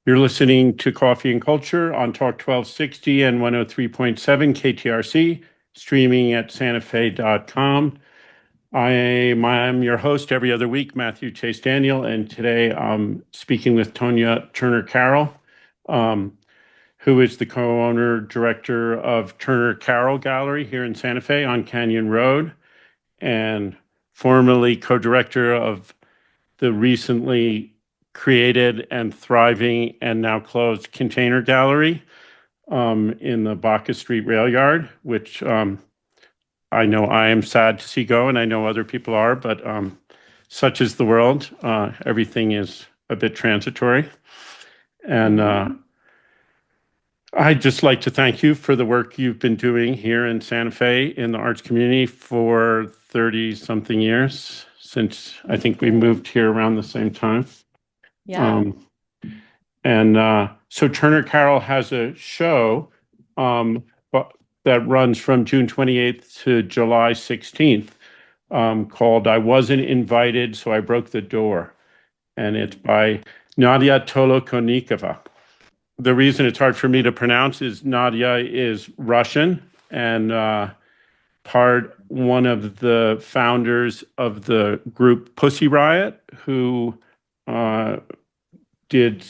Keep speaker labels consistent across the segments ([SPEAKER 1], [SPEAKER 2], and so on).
[SPEAKER 1] You're listening to Coffee and Culture on Talk 1260 and 103.7 KTRC, streaming at santafe.com. I'm your host every other week, Matthew Chase Daniel, and today I'm speaking with Tonya Turner Carrol, who is the co-owner director of Turner Carrol Gallery here in Santa Fe on Canyon Road, and formerly co-director of the recently created and thriving and now closed Container Gallery in the Baca Street Rail Yard, which I know I am sad to see go, and I know other people are, but such is the world. Everything is a bit transitory. And I'd just like to thank you for the work you've been doing here in Santa Fe in the arts community for 30-something years, since I think we moved here around the same time.
[SPEAKER 2] Yeah.
[SPEAKER 1] So Turner Carrol has a show that runs from June 28th to July 16th called I Wasn't Invited, So I Broke the Door. And it's by Nadya Tolokonnikova. The reason it's hard for me to pronounce is Nadya is Russian and one of the founders of the group Pussy Riot, who did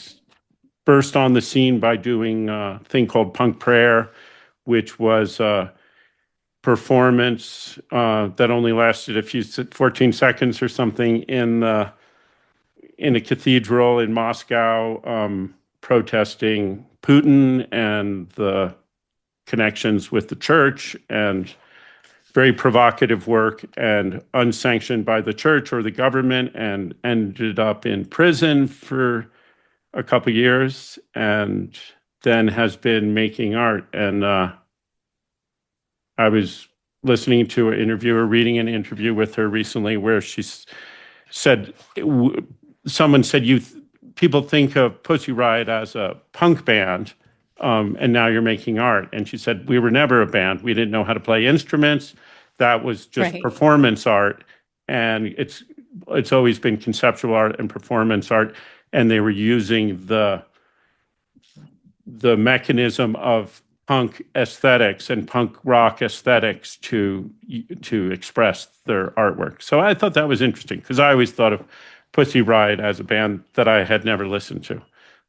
[SPEAKER 1] burst on the scene by doing a thing called Punk Prayer, which was a performance that only lasted 14 seconds or something in a cathedral in Moscow, protesting Putin and the connections with the church, and very provocative work, and unsanctioned by the church or the government, and ended up in prison for a couple years, and then has been making art. And I was listening to reading an interview with her recently where she said, someone said, people think of Pussy Riot as a punk band, and now you're making art. And she said, we were never a band. We didn't know how to play instruments. That was just performance art. And it's always been conceptual art and performance art. And they were using the mechanism of punk aesthetics and punk rock aesthetics to express their artwork. So I thought that was interesting, because I always thought of Pussy Riot as a band that I had never listened to.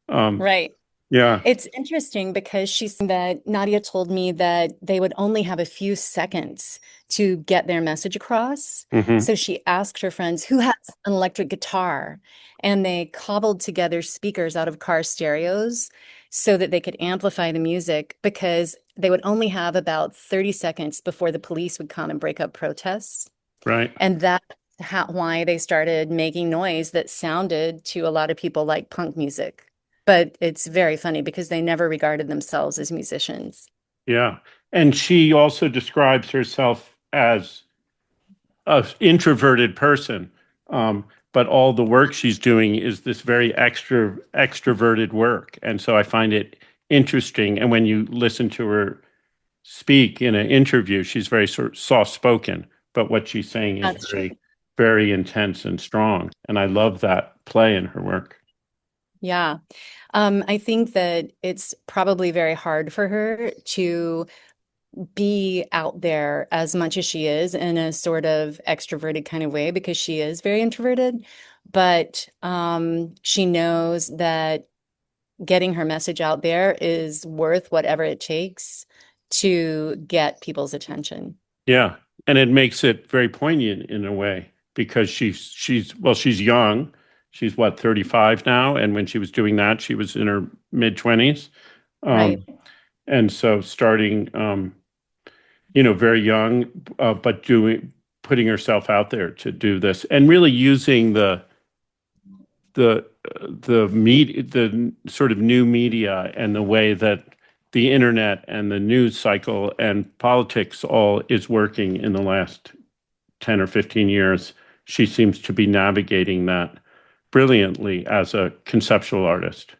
[SPEAKER 2] Right.
[SPEAKER 1] Yeah.
[SPEAKER 2] It's interesting because Nadya told me that they would only have a few seconds to get their message across.
[SPEAKER 1] Mm-hmm.
[SPEAKER 2] So she asked her friends who has an electric guitar, and they cobbled together speakers out of car stereos so that they could amplify the music, because they would only have about 30 seconds before the police would come and break up protests.
[SPEAKER 1] Right.
[SPEAKER 2] And that's why they started making noise that sounded to a lot of people like punk music. But it's very funny because they never regarded themselves as musicians.
[SPEAKER 1] Yeah. And she also describes herself as an introverted person. But all the work she's doing is this very extroverted work. And so I find it interesting. And when you listen to her speak in an interview, she's very sort of soft-spoken, but what she's saying is
[SPEAKER 2] That's
[SPEAKER 1] very,
[SPEAKER 2] true.
[SPEAKER 1] very intense and strong. And I love that play in her work.
[SPEAKER 2] Yeah. I think that it's probably very hard for her to be out there as much as she is in a sort of extroverted kind of way, because she is very introverted. But she knows that getting her message out there is worth whatever it takes to get people's attention.
[SPEAKER 1] Yeah. And it makes it very poignant in a way, because she's young. She's what, 35 now? And when she was doing that, she was in her mid-20s.
[SPEAKER 2] Right.
[SPEAKER 1] And so starting, very young, but putting herself out there to do this, and really using the media, the sort of new media, and the way that the internet and the news cycle and politics all is working in the last 10 or 15 years. She seems to be navigating that brilliantly as a conceptual artist.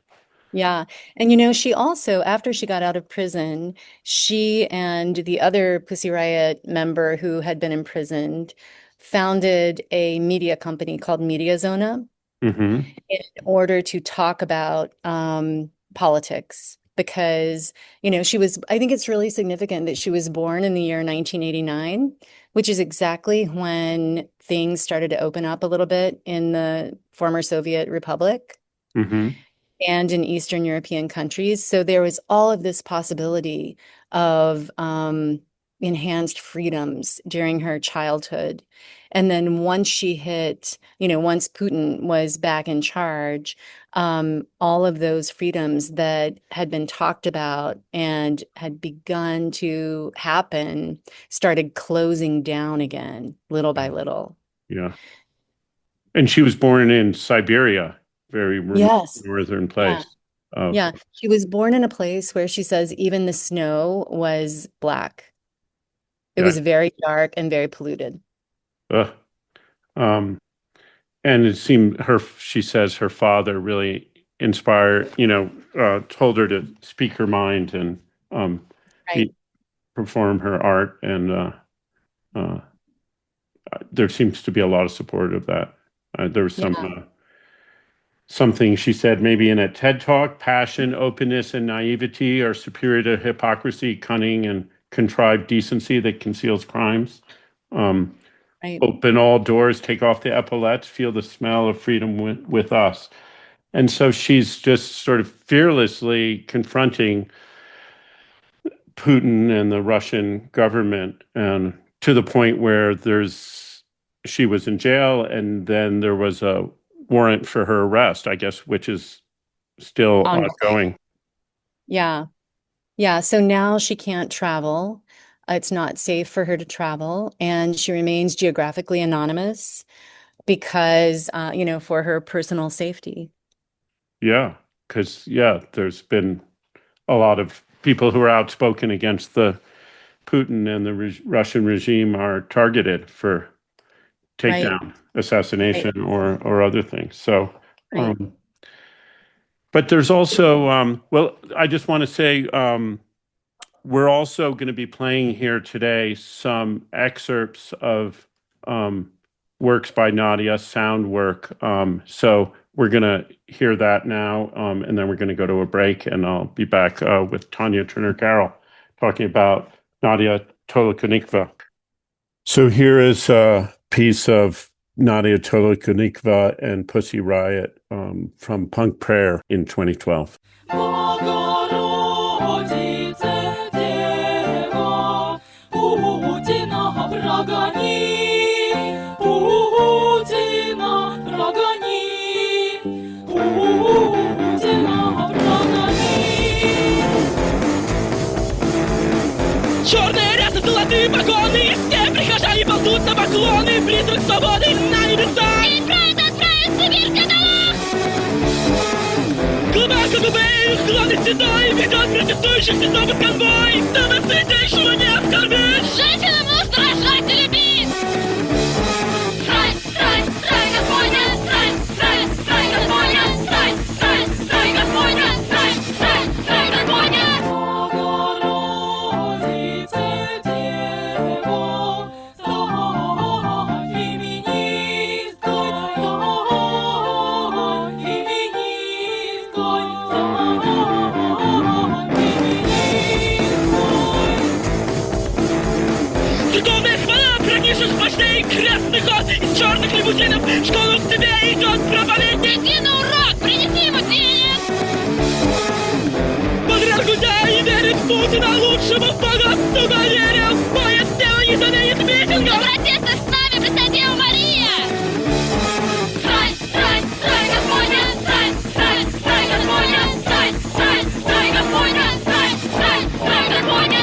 [SPEAKER 2] Yeah. And she also, after she got out of prison, she and the other Pussy Riot member who had been imprisoned founded a media company called Media Zona.
[SPEAKER 1] Mm-hmm.
[SPEAKER 2] in order to talk about politics. Because, I think it's really significant that she was born in the year 1989, which is exactly when things started to open up a little bit in the former Soviet Republic
[SPEAKER 1] Mm-hmm.
[SPEAKER 2] and in Eastern European countries. So there was all of this possibility of enhanced freedoms during her childhood. And then once she hit, once Putin was back in charge, all of those freedoms that had been talked about and had begun to happen started closing down again, little by little.
[SPEAKER 1] Yeah. And she was born in Siberia, very remote
[SPEAKER 2] Yes.
[SPEAKER 1] northern
[SPEAKER 2] Yeah.
[SPEAKER 1] place of,
[SPEAKER 2] Yeah, she was born in a place where she says even the snow was black. It
[SPEAKER 1] yeah.
[SPEAKER 2] was very dark and very polluted.
[SPEAKER 1] Ugh. Um, and it seemed she says her father really inspired, told her to speak her mind and um,
[SPEAKER 2] Right.
[SPEAKER 1] be, perform her art. And uh, there seems to be a lot of support of that. There was
[SPEAKER 2] Yeah,
[SPEAKER 1] something she said maybe in a TED talk: passion, openness, and naivety are superior to hypocrisy, cunning, and contrived decency that conceals crimes. Um,
[SPEAKER 2] right.
[SPEAKER 1] Open all doors, take off the epaulets, feel the smell of freedom with us. And so she's just sort of fearlessly confronting Putin and the Russian government, and to the point where she was in jail, and then there was a warrant for her arrest, I guess, which is still
[SPEAKER 2] Ongoing.
[SPEAKER 1] ongoing.
[SPEAKER 2] Yeah. Yeah. So now she can't travel. It's not safe for her to travel, and she remains geographically anonymous because, for her personal safety.
[SPEAKER 1] Yeah, because there's been a lot of people who are outspoken against the Putin and the Russian regime are targeted for
[SPEAKER 2] Right.
[SPEAKER 1] takedown,
[SPEAKER 2] Right.
[SPEAKER 1] assassination, or other things. So,
[SPEAKER 2] Right.
[SPEAKER 1] um, but there's also, well, I just want to say, we're also going to be playing here today some excerpts of um, works by Nadya, sound work. So we're going to hear that now, and then we're going to go to a break, and I'll be back with Tonya Turner Carroll talking about Nadya Tolokonnikova. So here is a piece of Nadya Tolokonnikova and Pussy Riot from Punk Prayer in 2012.
[SPEAKER 3] Черные рясы, золотые погоны, все прихожане ползут на поклоны, призрак свободы на небесах. И правда отправит Сибирь каталог! Глубоко глубее, склонный седой, ведет протестующих беззубый конвой, чтобы святейшего не оскорбить. Женщина, муж, дрожать и любить! Страсть, страсть, страсть Господня, страсть, страсть, страсть Господня, страсть, страсть, страсть Господня, страсть, страсть, страсть Господня! Церковная хвала пронижешь вождей, крестный ход из черных лимузинов, в школу к тебе идет проповедник. Иди на урок, принеси ему денег! Патриарх гудя и верит в Путина, лучшего бога, сука, верил, поезд сделал не заменит митингов. На протесты с нами, Пресвятая Дева Мария! Страсть, страсть, страсть Господня, страсть, страсть, страсть Господня, страсть, страсть, страсть Господня, страсть, страсть, страсть Господня!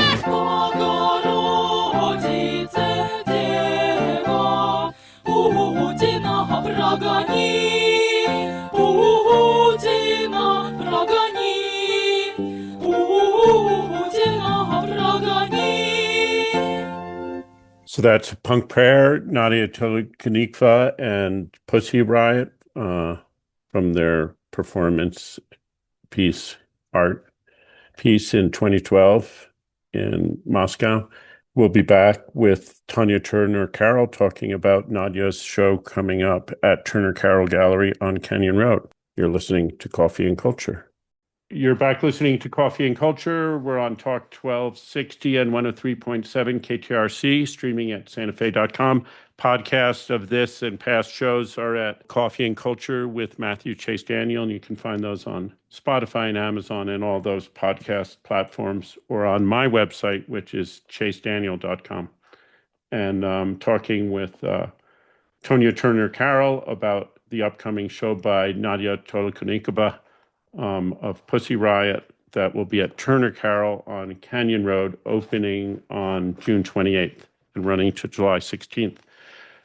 [SPEAKER 1] So that's Punk Prayer, Nadya Tolokonnikova, and Pussy Riot from their performance piece, art piece in 2012 in Moscow. We'll be back with Tonya Turner Carrol talking about Nadya's show coming up at Turner Carrol Gallery on Canyon Road. You're listening to Coffee and Culture. You're back listening to Coffee and Culture. We're on Talk 1260 and 103.7 KTRC, streaming at santafe.com. Podcasts of this and past shows are at Coffee and Culture with Matthew Chase Daniel, and you can find those on Spotify and Amazon and all those podcast platforms, or on my website, which is chasedaniel.com. And talking with Tonya Turner Carrol about the upcoming show by Nadya Tolokonnikova of Pussy Riot that will be at Turner Carrol on Canyon Road, opening on June 28th and running to July 16th.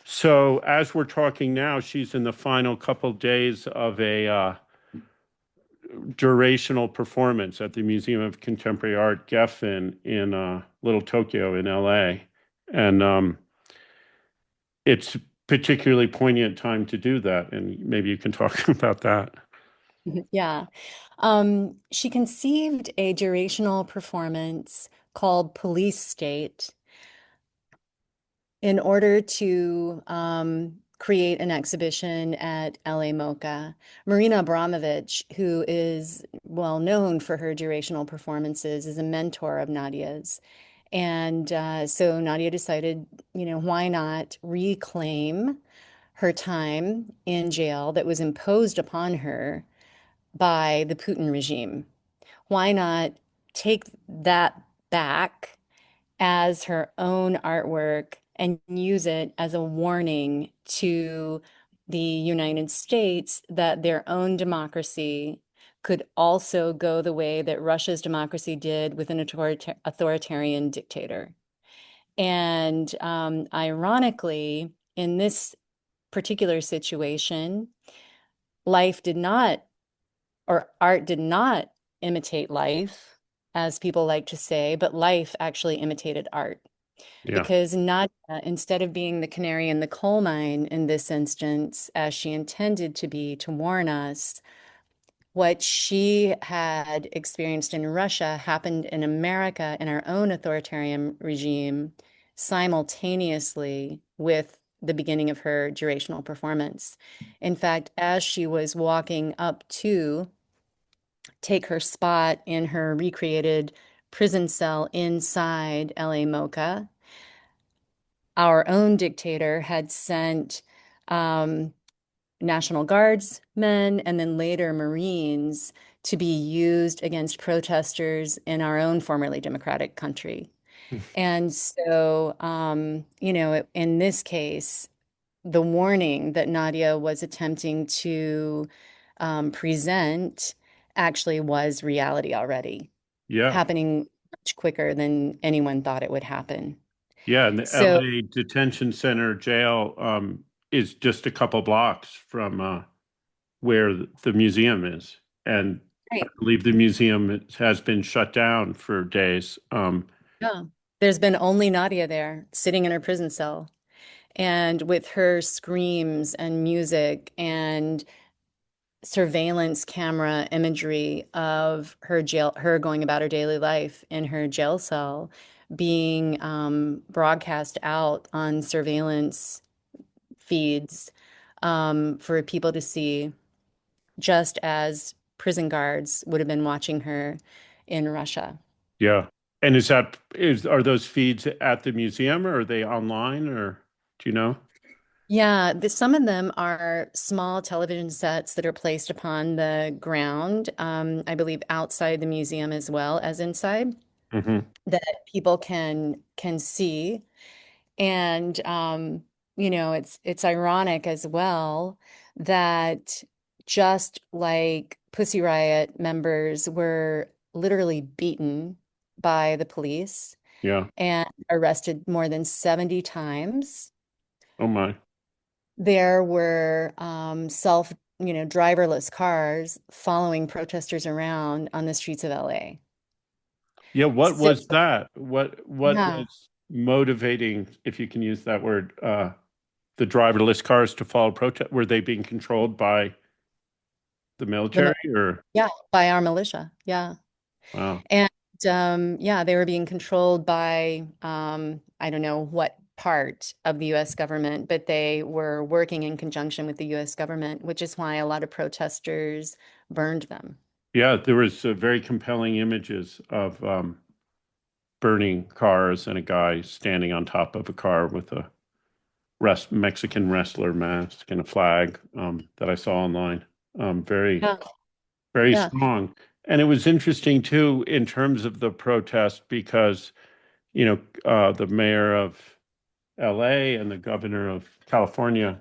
[SPEAKER 1] So as we're talking now, she's in the final couple days of a durational performance at the Museum of Contemporary Art, Geffen, in Little Tokyo in LA. And it's particularly poignant time to do that. And maybe you can talk about that.
[SPEAKER 2] Yeah. She conceived a durational performance called Police State in order to create an exhibition at LA MOCA. Marina Abramovich, who is well known for her durational performances, is a mentor of Nadya's. And so Nadya decided, why not reclaim her time in jail that was imposed upon her by the Putin regime? Why not take that back as her own artwork and use it as a warning to the United States that their own democracy could also go the way that Russia's democracy did with an authoritarian dictator? And ironically, in this particular situation, life did not, or art did not imitate life, as people like to say, but life actually imitated art.
[SPEAKER 1] Yeah.
[SPEAKER 2] Because Nadia, instead of being the canary in the coal mine in this instance, as she intended to be to warn us, what she had experienced in Russia happened in America in our own authoritarian regime simultaneously with the beginning of her durational performance. In fact, as she was walking up to take her spot in her recreated prison cell inside LA MOCA, our own dictator had sent National Guardsmen and then later Marines to be used against protesters in our own formerly democratic country. And so, in this case, the warning that Nadya was attempting to present actually was reality already, happening much quicker than anyone thought it would happen.
[SPEAKER 1] Yeah, and the
[SPEAKER 2] So,
[SPEAKER 1] LA Detention Center jail is just a couple blocks from where the museum is. And I
[SPEAKER 2] right.
[SPEAKER 1] believe the museum has been shut down for days.
[SPEAKER 2] Yeah. There's been only Nadia there sitting in her prison cell. And with her screams and music and surveillance camera imagery of her going about her daily life in her jail cell being broadcast out on surveillance feeds for people to see, just as prison guards would have been watching her in Russia.
[SPEAKER 1] Yeah. And are those feeds at the museum, or are they online, or do you know?
[SPEAKER 2] Yeah, some of them are small television sets that are placed upon the ground, I believe outside the museum as well as inside, that people can see. And it's ironic as well that just like Pussy Riot members were literally beaten by the police
[SPEAKER 1] Yeah.
[SPEAKER 2] and arrested more than 70 times,
[SPEAKER 1] Oh my.
[SPEAKER 2] there were driverless cars following protesters around on the streets of LA.
[SPEAKER 1] Yeah, what
[SPEAKER 2] So,
[SPEAKER 1] was that? What
[SPEAKER 2] yeah,
[SPEAKER 1] was motivating, if you can use that word, the driverless cars to follow protest? Were they being controlled by the military, or?
[SPEAKER 2] yeah, by our militia. Yeah.
[SPEAKER 1] Wow.
[SPEAKER 2] And yeah, they were being controlled by I don't know what part of the US government, but they were working in conjunction with the US government, which is why a lot of protesters burned them.
[SPEAKER 1] Yeah, there was very compelling images of burning cars and a guy standing on top of a car with a Mexican wrestler mask and a flag that I saw online. Very,
[SPEAKER 2] Yeah.
[SPEAKER 1] very
[SPEAKER 2] Yeah.
[SPEAKER 1] strong. And it was interesting too in terms of the protest because, the mayor of LA and the governor of California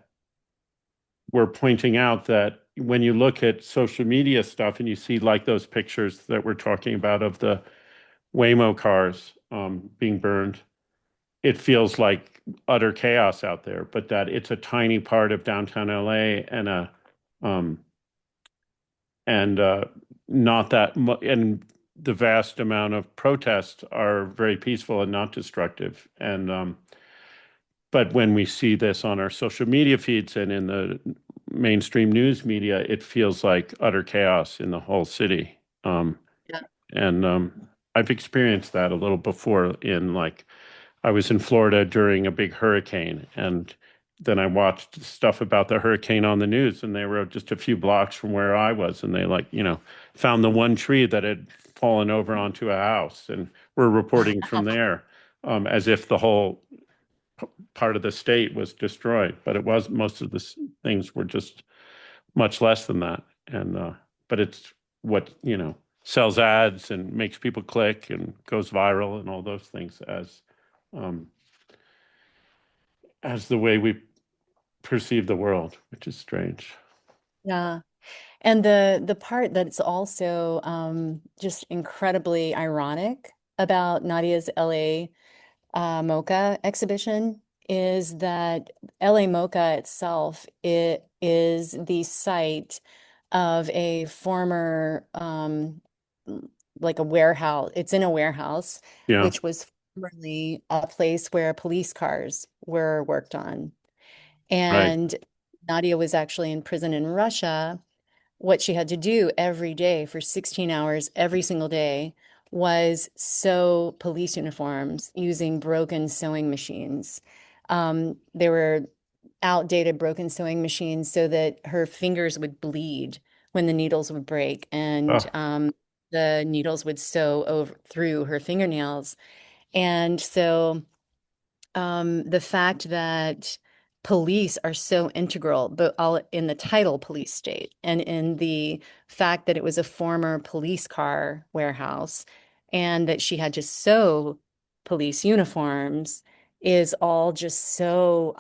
[SPEAKER 1] were pointing out that when you look at social media stuff and you see like those pictures that we're talking about of the Waymo cars being burned, it feels like utter chaos out there, but that it's a tiny part of downtown LA um, and not that and the vast amount of protests are very peaceful and not destructive. And but when we see this on our social media feeds and in the mainstream news media, it feels like utter chaos in the whole city.
[SPEAKER 2] Yeah.
[SPEAKER 1] And I've experienced that a little before I was in Florida during a big hurricane, and then I watched stuff about the hurricane on the news, and they were just a few blocks from where I was, and they found the one tree that had fallen over onto a house, and were reporting from there, as if the whole part of the state was destroyed, but it was most of the things were just much less than that, and but it's what sells ads and makes people click and goes viral and all those things um, as the way we perceive the world, which is strange.
[SPEAKER 2] Yeah. And the part that's also just incredibly ironic about Nadia's LA MOCA exhibition is that LA MOCA itself, it is the site of a former like a warehouse. It's in a warehouse,
[SPEAKER 1] Yeah,
[SPEAKER 2] which was formerly a place where police cars were worked on.
[SPEAKER 1] right.
[SPEAKER 2] And Nadia was actually in prison in Russia. What she had to do every day for 16 hours every single day was sew police uniforms using broken sewing machines. They were outdated broken sewing machines so that her fingers would bleed when the needles would break, and
[SPEAKER 1] Oh,
[SPEAKER 2] the needles would sew over through her fingernails. And so the fact that police are so integral, but all in the title police state and in the fact that it was a former police car warehouse and that she had to sew police uniforms is all just so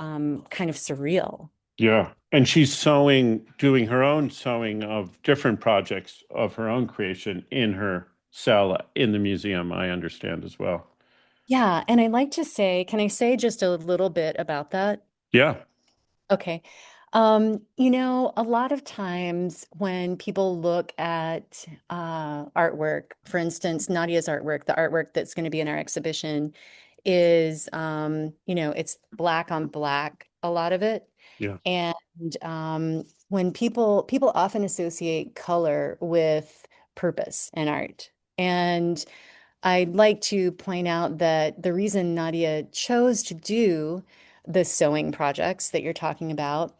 [SPEAKER 2] kind of surreal.
[SPEAKER 1] yeah. And she's doing her own sewing of different projects of her own creation in her cell in the museum, I understand as well.
[SPEAKER 2] Yeah, and I'd like to say, can I say just a little bit about that?
[SPEAKER 1] Yeah,
[SPEAKER 2] Okay. A lot of times when people look at artwork, for instance, Nadia's artwork, the artwork that's going to be in our exhibition is, it's black on black, a lot of it.
[SPEAKER 1] yeah,
[SPEAKER 2] And when people often associate color with purpose in art. And I'd like to point out that the reason Nadia chose to do the sewing projects that you're talking about,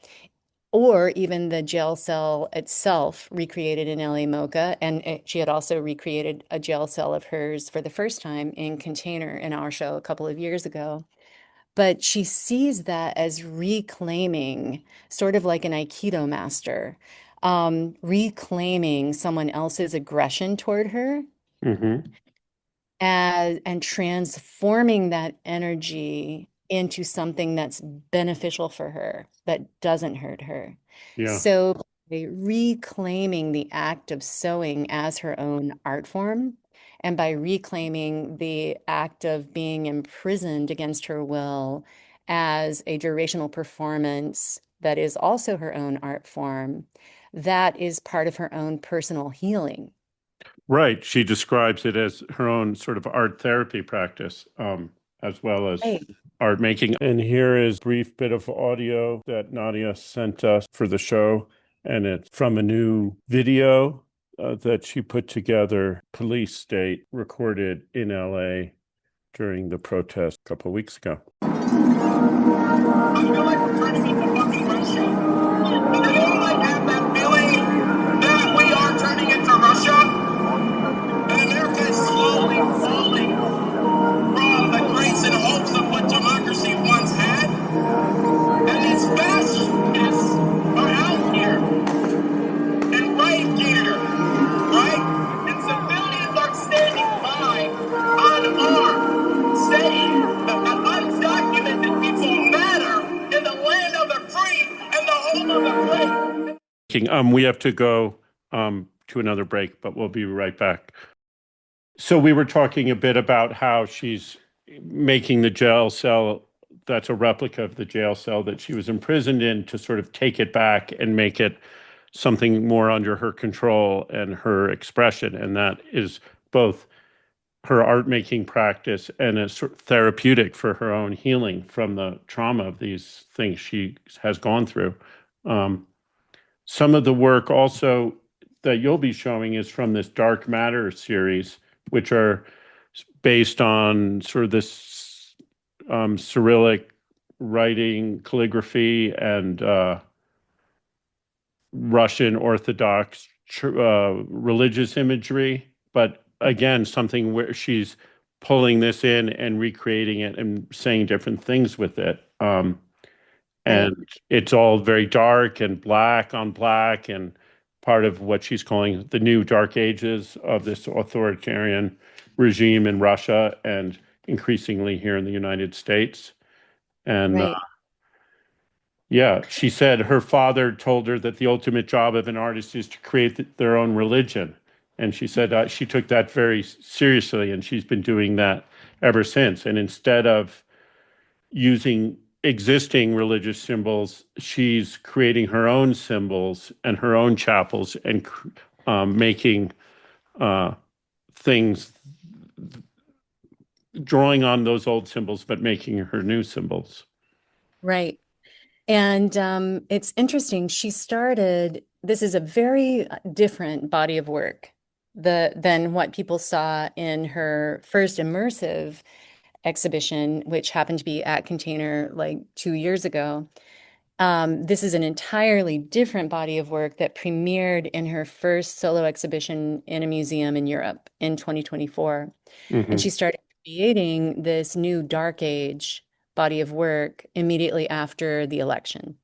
[SPEAKER 2] or even the jail cell itself recreated in LA MoCA, and she had also recreated a jail cell of hers for the first time in Container in our show a couple of years ago. But she sees that as reclaiming, sort of like an Aikido master, reclaiming someone else's aggression toward her
[SPEAKER 1] hmm,
[SPEAKER 2] and transforming that energy into something that's beneficial for her, that doesn't hurt her.
[SPEAKER 1] yeah,
[SPEAKER 2] So by reclaiming the act of sewing as her own art form, and by reclaiming the act of being imprisoned against her will as a durational performance that is also her own art form, that is part of her own personal healing.
[SPEAKER 1] right. She describes it as her own sort of art therapy practice, as well as
[SPEAKER 2] Right.
[SPEAKER 1] art making. And here is a brief bit of audio that Nadia sent us for the show, and it's from a new video that she put together, Police State, recorded in LA during the protest a couple of weeks ago.
[SPEAKER 4] I feel like we're turning into fucking Russia. Does anyone like have that feeling that we are turning into Russia? And America is slowly falling from the grace and hopes of what democracy once had. And these fascists are out here and right here, right? And civilians are standing by, unarmed, saying that undocumented people matter in the land of the free and the home of the brave.
[SPEAKER 1] We have to go to another break, but we'll be right back. So we were talking a bit about how she's making the jail cell that's a replica of the jail cell that she was imprisoned in to sort of take it back and make it something more under her control and her expression. And that is both her art making practice and a sort of therapeutic for her own healing from the trauma of these things she has gone through. Some of the work also that you'll be showing is from this Dark Matter series, which are based on sort of this Cyrillic writing, calligraphy, and Russian Orthodox religious imagery. But again, something where she's pulling this in and recreating it and saying different things with it. And it's all very dark and black on black, and part of what she's calling the new dark ages of this authoritarian regime in Russia and increasingly here in the United States. And yeah, she said her father told her that the ultimate job of an artist is to create their own religion. And she said she took that very seriously, and she's been doing that ever since. And instead of using existing religious symbols, she's creating her own symbols and her own chapels and making things, drawing on those old symbols, but making her new symbols.
[SPEAKER 2] Right. And it's interesting. She started, this is a very different body of work than what people saw in her first immersive exhibition, which happened to be at Container like 2 years ago. This is an entirely different body of work that premiered in her first solo exhibition in a museum in Europe in 2024. And she started creating this new dark age body of work immediately after the election.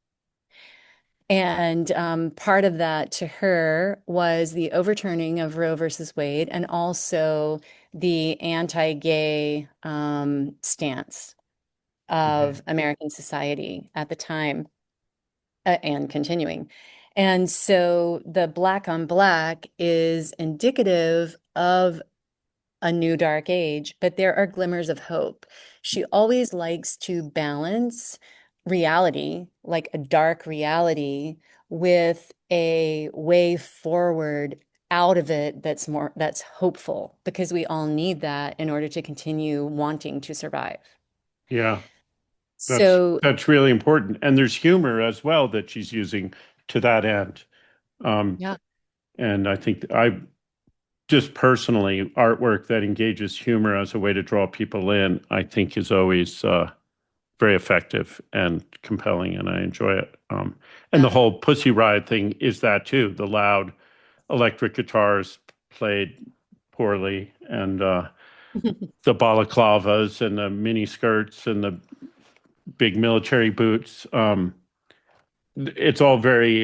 [SPEAKER 2] And part of that to her was the overturning of Roe versus Wade and also the anti-gay stance of American society at the time and continuing. And so the black on black is indicative of a new dark age, but there are glimmers of hope. She always likes to balance reality, like a dark reality, with a way forward out of it that's hopeful, because we all need that in order to continue wanting to survive.
[SPEAKER 1] Yeah.
[SPEAKER 2] So
[SPEAKER 1] that's really important. And there's humor as well that she's using to that end.
[SPEAKER 2] yeah.
[SPEAKER 1] And I think I just personally, artwork that engages humor as a way to draw people in, I think is always very effective and compelling, and I enjoy it. And the whole Pussy Riot thing is that too. The loud electric guitars played poorly, and the balaclavas and the mini skirts and the big military boots. It's all very,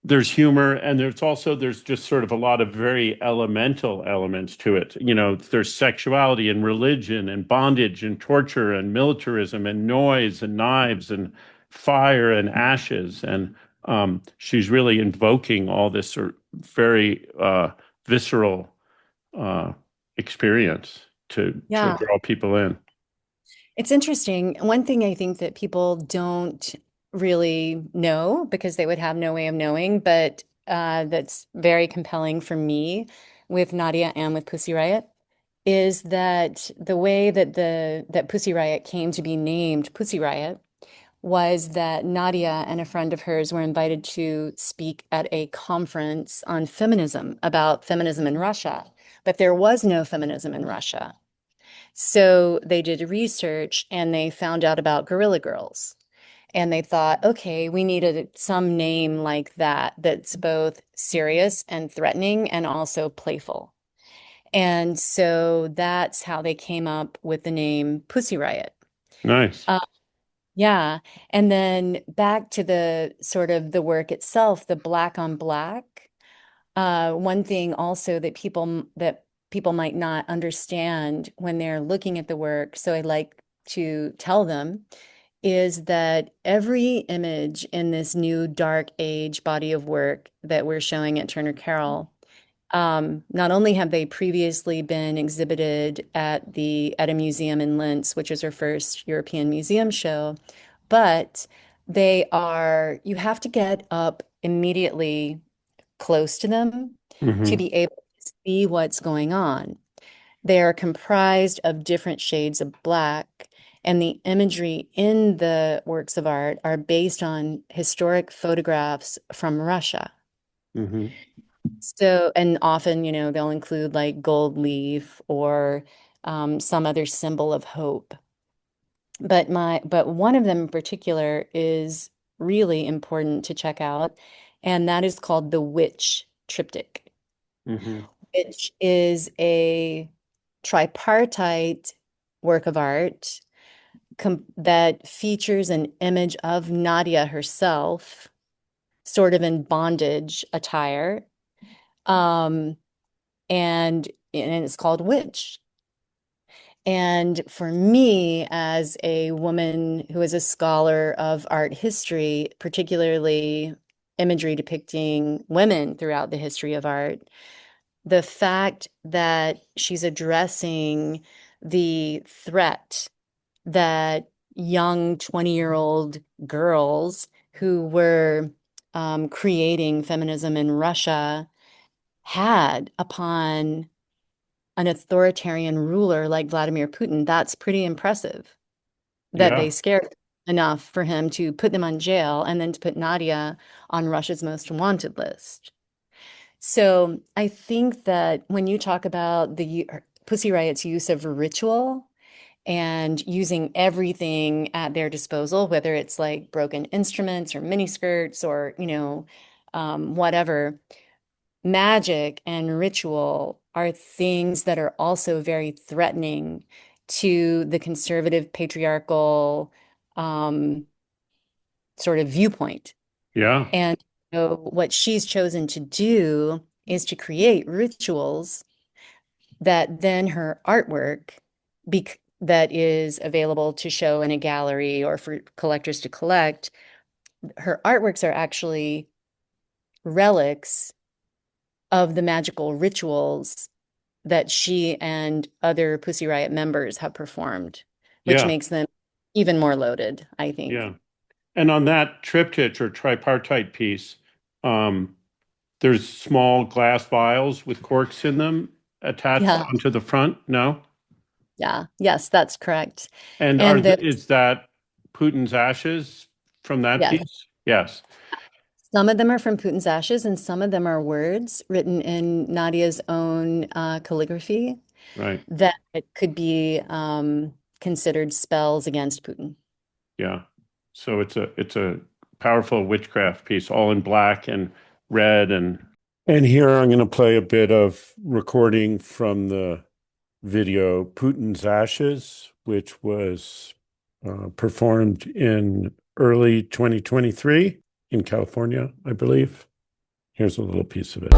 [SPEAKER 1] there's humor, and there's just sort of a lot of very elemental elements to it. You know, there's sexuality and religion and bondage and torture and militarism and noise and knives and fire and ashes. And she's really invoking all this sort of very visceral experience to draw people in.
[SPEAKER 2] It's interesting. One thing I think that people don't really know, because they would have no way of knowing, but that's very compelling for me with Nadya and with Pussy Riot, is that the way that that Pussy Riot came to be named Pussy Riot was that Nadia and a friend of hers were invited to speak at a conference on feminism, about feminism in Russia, but there was no feminism in Russia. So they did research and they found out about Guerrilla Girls. And they thought, okay, we needed some name like that that's both serious and threatening and also playful. And so that's how they came up with the name Pussy Riot.
[SPEAKER 1] Nice.
[SPEAKER 2] Yeah. And then back to the sort of the work itself, the black on black. One thing also that people might not understand when they're looking at the work, so I like to tell them, is that every image in this new dark age body of work that we're showing at Turner Carrol, not only have they previously been exhibited at the Edda Museum in Linz, which is our first European museum show, but you have to get up immediately close to them to be able to see what's going on. They are comprised of different shades of black, and the imagery in the works of art are based on historic photographs from Russia. So, and often, they'll include like gold leaf or some other symbol of hope. But one of them in particular is really important to check out, and that is called the Witch Triptych, which is a tripartite work of art that features an image of Nadia herself, sort of in bondage attire, and it's called Witch. And for me, as a woman who is a scholar of art history, particularly imagery depicting women throughout the history of art, the fact that she's addressing the threat that young 20-year-old girls who were creating feminism in Russia had upon an authoritarian ruler like Vladimir Putin, that's pretty impressive. That they scared enough for him to put them on jail and then to put Nadia on Russia's most wanted list. So I think that when you talk about the Pussy Riot's use of ritual and using everything at their disposal, whether it's like broken instruments or miniskirts or, whatever, magic and ritual are things that are also very threatening to the conservative patriarchal sort of viewpoint.
[SPEAKER 1] Yeah.
[SPEAKER 2] And so what she's chosen to do is to create rituals that then her artwork that is available to show in a gallery or for collectors to collect, her artworks are actually relics of the magical rituals that she and other Pussy Riot members have performed, which makes them even more loaded, I think.
[SPEAKER 1] Yeah. And on that triptych or tripartite piece, there's small glass vials with corks in them attached onto the front, no?
[SPEAKER 2] Yeah. Yes, that's correct.
[SPEAKER 1] And is that Putin's ashes from that piece? Yes.
[SPEAKER 2] Some of them are from Putin's ashes, and some of them are words written in Nadia's own calligraphy.
[SPEAKER 1] Right.
[SPEAKER 2] That could be considered spells against Putin.
[SPEAKER 1] Yeah. So it's a powerful witchcraft piece, all in black and red. And here I'm going to play a bit of recording from the video Putin's Ashes, which was performed in early 2023 in California, I believe. Here's a little piece of it.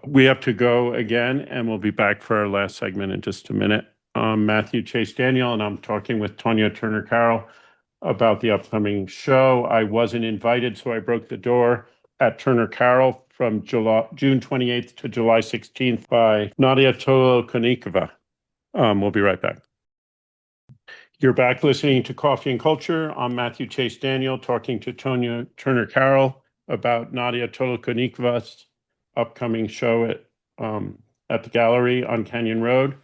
[SPEAKER 1] We have to go again, and we'll be back for our last segment in just a minute. Matthew Chase Daniel, and I'm talking with Tonya Turner Carrol about the upcoming show. I wasn't invited, so I broke the door at Turner Carrol from June 28th to July 16th by Nadya Tolokonnikova. We'll be right back. You're back listening to Coffee and Culture. I'm Matthew Chase Daniel talking to Tonya Turner Carrol about Nadya Tolokonikova's upcoming show at the gallery on Canyon Road.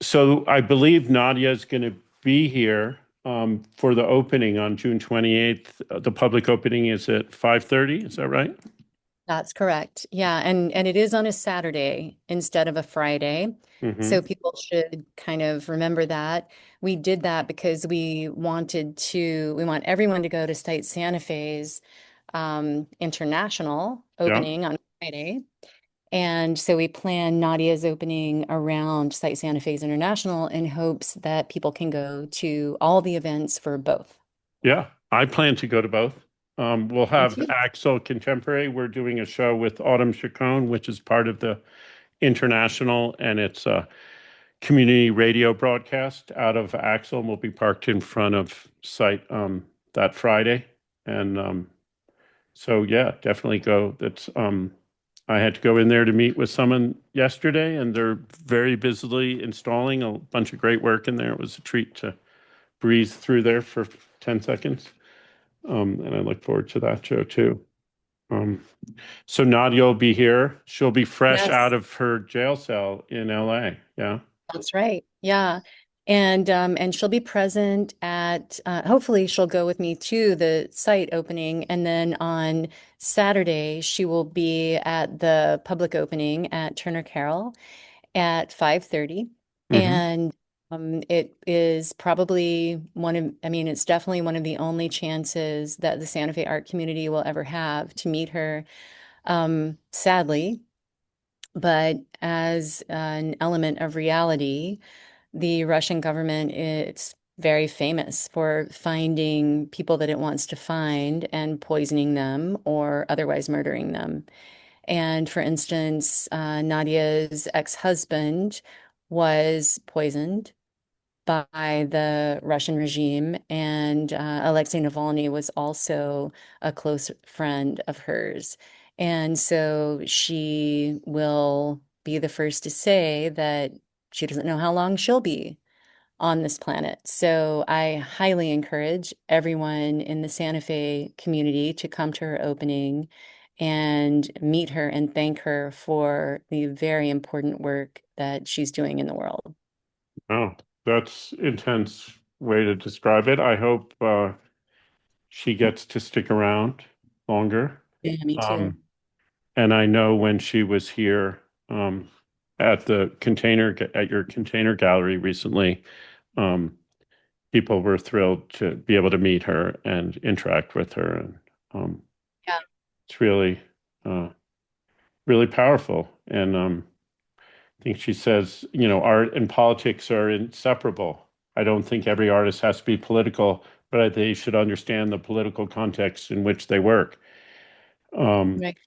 [SPEAKER 1] So I believe Nadya is going to be here for the opening on June 28th. The public opening is at 5:30. Is that right?
[SPEAKER 2] That's correct. Yeah, and it is on a Saturday instead of a Friday. So people should kind of remember that. We did that because we want everyone to go to Site Santa Fe's international opening on Friday. And so we plan Nadia's opening around Site Santa Fe's International in hopes that people can go to all the events for both.
[SPEAKER 1] Yeah, I plan to go to both. We'll have
[SPEAKER 2] too.
[SPEAKER 1] Axel Contemporary. We're doing a show with Autumn Chacon, which is part of the International, and it's a community radio broadcast out of Axel. We'll be parked in front of site that Friday. And so, yeah, definitely go. That's I had to go in there to meet with someone yesterday, and they're very busily installing a bunch of great work in there. It was a treat to breeze through there for 10 seconds. And I look forward to that show too. So Nadia will be here. She'll be fresh
[SPEAKER 2] Yes.
[SPEAKER 1] out of her jail cell in LA. Yeah.
[SPEAKER 2] That's right. Yeah. And she'll be present at, hopefully she'll go with me to the site opening. And then on Saturday, she will be at the public opening at Turner Carrol at 5:30. And it is probably it's definitely one of the only chances that the Santa Fe art community will ever have to meet her, sadly. But as an element of reality, the Russian government is very famous for finding people that it wants to find and poisoning them or otherwise murdering them. And for instance, Nadia's ex-husband was poisoned by the Russian regime, and Alexei Navalny was also a close friend of hers. And so she will be the first to say that she doesn't know how long she'll be on this planet. So I highly encourage everyone in the Santa Fe community to come to her opening and meet her and thank her for the very important work that she's doing in the world.
[SPEAKER 1] Oh, that's intense way to describe it. I hope she gets to stick around longer.
[SPEAKER 2] Yeah, me too.
[SPEAKER 1] And I know when she was here at your container gallery recently, people were thrilled to be able to meet her and interact with her. And
[SPEAKER 2] Yeah.
[SPEAKER 1] it's really, really powerful. And I think she says, art and politics are inseparable. I don't think every artist has to be political, but they should understand the political context in which they work.
[SPEAKER 2] Right.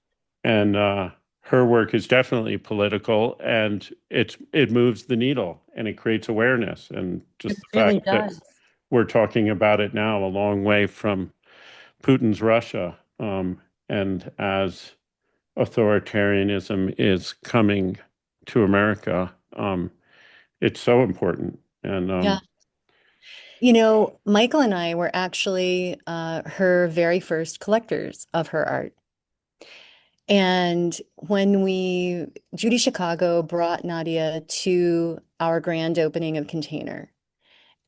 [SPEAKER 1] And her work is definitely political, and it moves the needle and it creates awareness. And just
[SPEAKER 2] It
[SPEAKER 1] the
[SPEAKER 2] really
[SPEAKER 1] fact that
[SPEAKER 2] does.
[SPEAKER 1] we're talking about it now, a long way from Putin's Russia, and as authoritarianism is coming to America, it's so important. And
[SPEAKER 2] Yeah. Michael and I were actually her very first collectors of her art. And when Judy Chicago brought Nadia to our grand opening of Container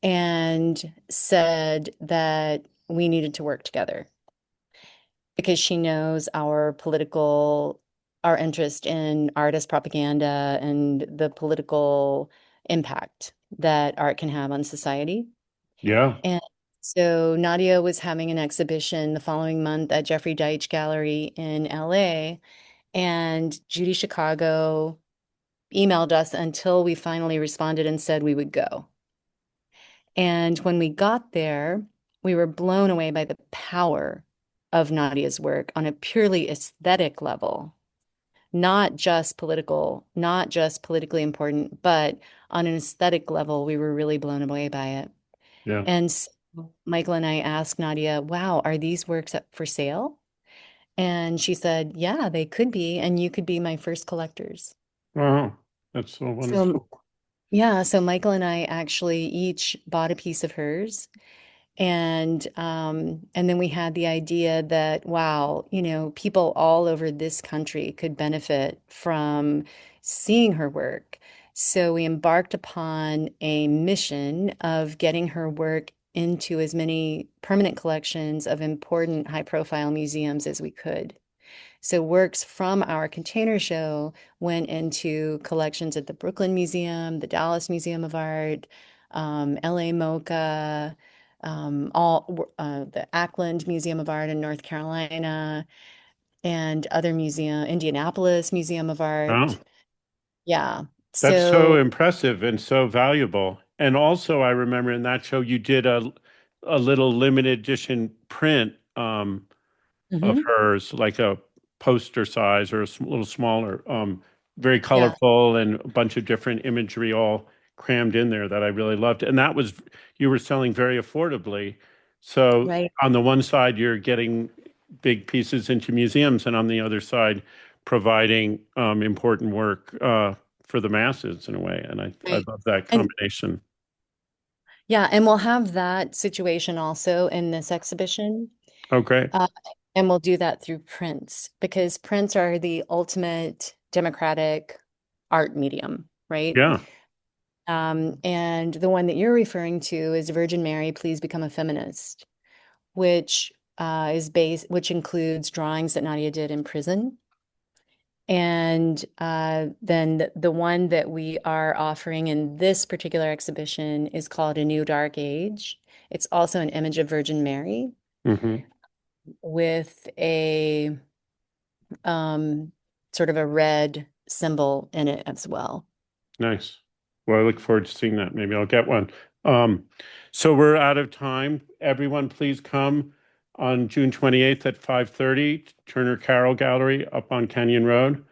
[SPEAKER 2] and said that we needed to work together because she knows our interest in artist propaganda and the political impact that art can have on society.
[SPEAKER 1] yeah,
[SPEAKER 2] And so Nadia was having an exhibition the following month at Jeffrey Deitch Gallery in LA, and Judy Chicago emailed us until we finally responded and said we would go. And when we got there, we were blown away by the power of Nadia's work on a purely aesthetic level. not just politically important, but on an aesthetic level, we were really blown away by it.
[SPEAKER 1] Yeah.
[SPEAKER 2] And so Michael and I asked Nadya, wow, are these works up for sale? And she said, yeah, they could be, and you could be my first collectors.
[SPEAKER 1] Wow. That's so wonderful.
[SPEAKER 2] So, yeah, so Michael and I actually each bought a piece of hers. And then we had the idea that, wow, people all over this country could benefit from seeing her work. So we embarked upon a mission of getting her work into as many permanent collections of important high-profile museums as we could. So works from our container show went into collections at the Brooklyn Museum, the Dallas Museum of Art, LA MOCA, the Ackland Museum of Art in North Carolina, and other Indianapolis Museum of Art.
[SPEAKER 1] Wow.
[SPEAKER 2] Yeah.
[SPEAKER 1] That's so
[SPEAKER 2] So,
[SPEAKER 1] impressive and so valuable. And also, I remember in that show you did a little limited edition print of
[SPEAKER 2] mhm,
[SPEAKER 1] hers, like a poster size or a little smaller, very
[SPEAKER 2] yeah,
[SPEAKER 1] colorful and a bunch of different imagery all crammed in there that I really loved. And that was, you were selling very affordably. So
[SPEAKER 2] right.
[SPEAKER 1] on the one side, you're getting big pieces into museums, and on the other side, providing important work for the masses in a way. And I
[SPEAKER 2] Right.
[SPEAKER 1] love that
[SPEAKER 2] And
[SPEAKER 1] combination.
[SPEAKER 2] yeah, and we'll have that situation also in this exhibition.
[SPEAKER 1] Oh, great.
[SPEAKER 2] Uh, and we'll do that through prints because prints are the ultimate democratic art medium, right?
[SPEAKER 1] Yeah.
[SPEAKER 2] And the one that you're referring to is Virgin Mary, Please Become a Feminist, which which includes drawings that Nadia did in prison. And then the one that we are offering in this particular exhibition is called A New Dark Age. It's also an image of Virgin Mary
[SPEAKER 1] Hmm.
[SPEAKER 2] with a sort of a red symbol in it as well.
[SPEAKER 1] Nice. Well, I look forward to seeing that. Maybe I'll get one. Um, so we're out of time. Everyone, please come on June 28th at 5:30, Turner Carrol Gallery up on Canyon Road,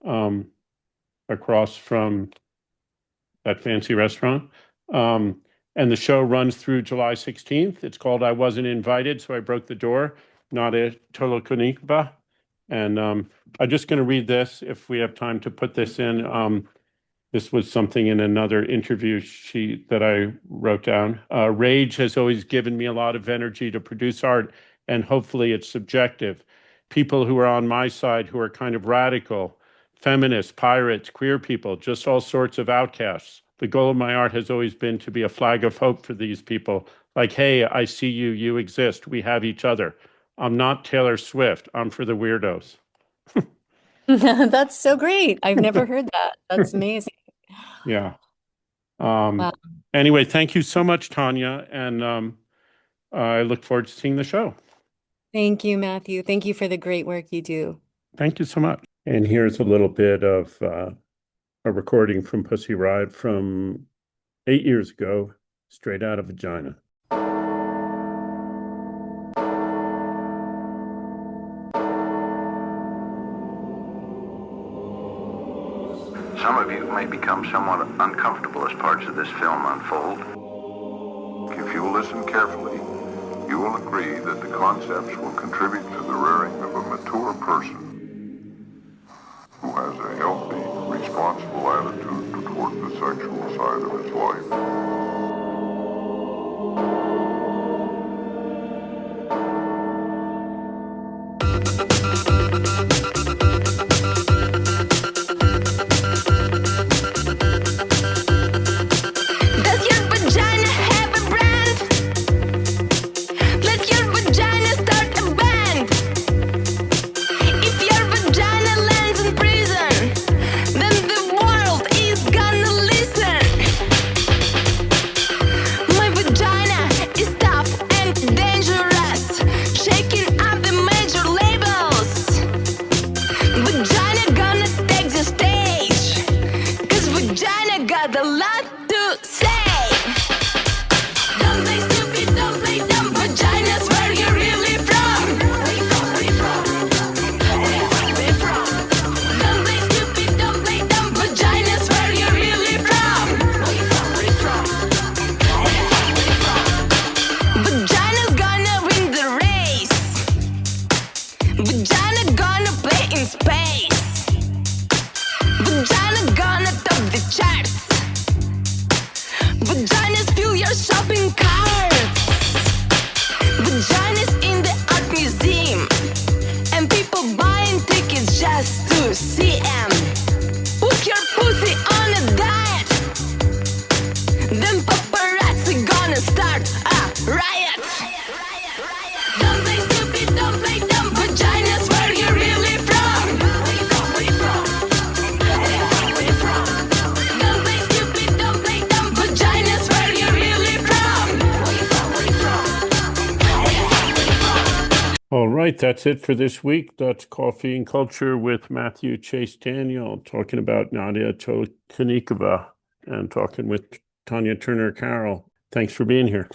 [SPEAKER 1] um, across from that fancy restaurant. And the show runs through July 16th. It's called I Wasn't Invited, So I Broke the Door, Nadya Tolokonnikova. And I'm just going to read this if we have time to put this in. This was something in another interview sheet that I wrote down. Rage has always given me a lot of energy to produce art, and hopefully it's subjective. People who are on my side who are kind of radical, feminists, pirates, queer people, just all sorts of outcasts. The goal of my art has always been to be a flag of hope for these people. Like, hey, I see you, you exist, we have each other. I'm not Taylor Swift, I'm for the weirdos.
[SPEAKER 2] That's so great. I've never heard that. That's amazing.
[SPEAKER 1] Yeah.
[SPEAKER 2] Wow.
[SPEAKER 1] Anyway, thank you so much, Tonya, and I look forward to seeing the show.
[SPEAKER 2] Thank you, Matthew. Thank you for the great work you do.
[SPEAKER 1] Thank you so much. And here's a little bit of a recording from Pussy Riot from 8 years ago, straight out of vagina.
[SPEAKER 5] Some of you may become somewhat uncomfortable as parts of this film unfold.
[SPEAKER 6] If you listen carefully, you will agree that the concepts will contribute to the rearing of a mature person who has a healthy, responsible attitude toward the sexual side of his life.
[SPEAKER 3] Does your vagina have a brand? Let your vagina start a band. Vagina gonna play in space. Vagina gonna top the charts. Vaginas fill your shopping carts. Vaginas in the art museum, and people buying tickets just to see them. Put your pussy on a diet, then paparazzi gonna start a riot. Don't play stupid, don't play dumb. Vaginas, where you really from? Don't play stupid, don't play dumb. Vaginas, where you really from?
[SPEAKER 1] All right, that's it for this week. That's Coffee and Culture with Matthew Chase Daniel, talking about Nadya Tolokonnikova and talking with Tonya Turner Carrol. Thanks for being here.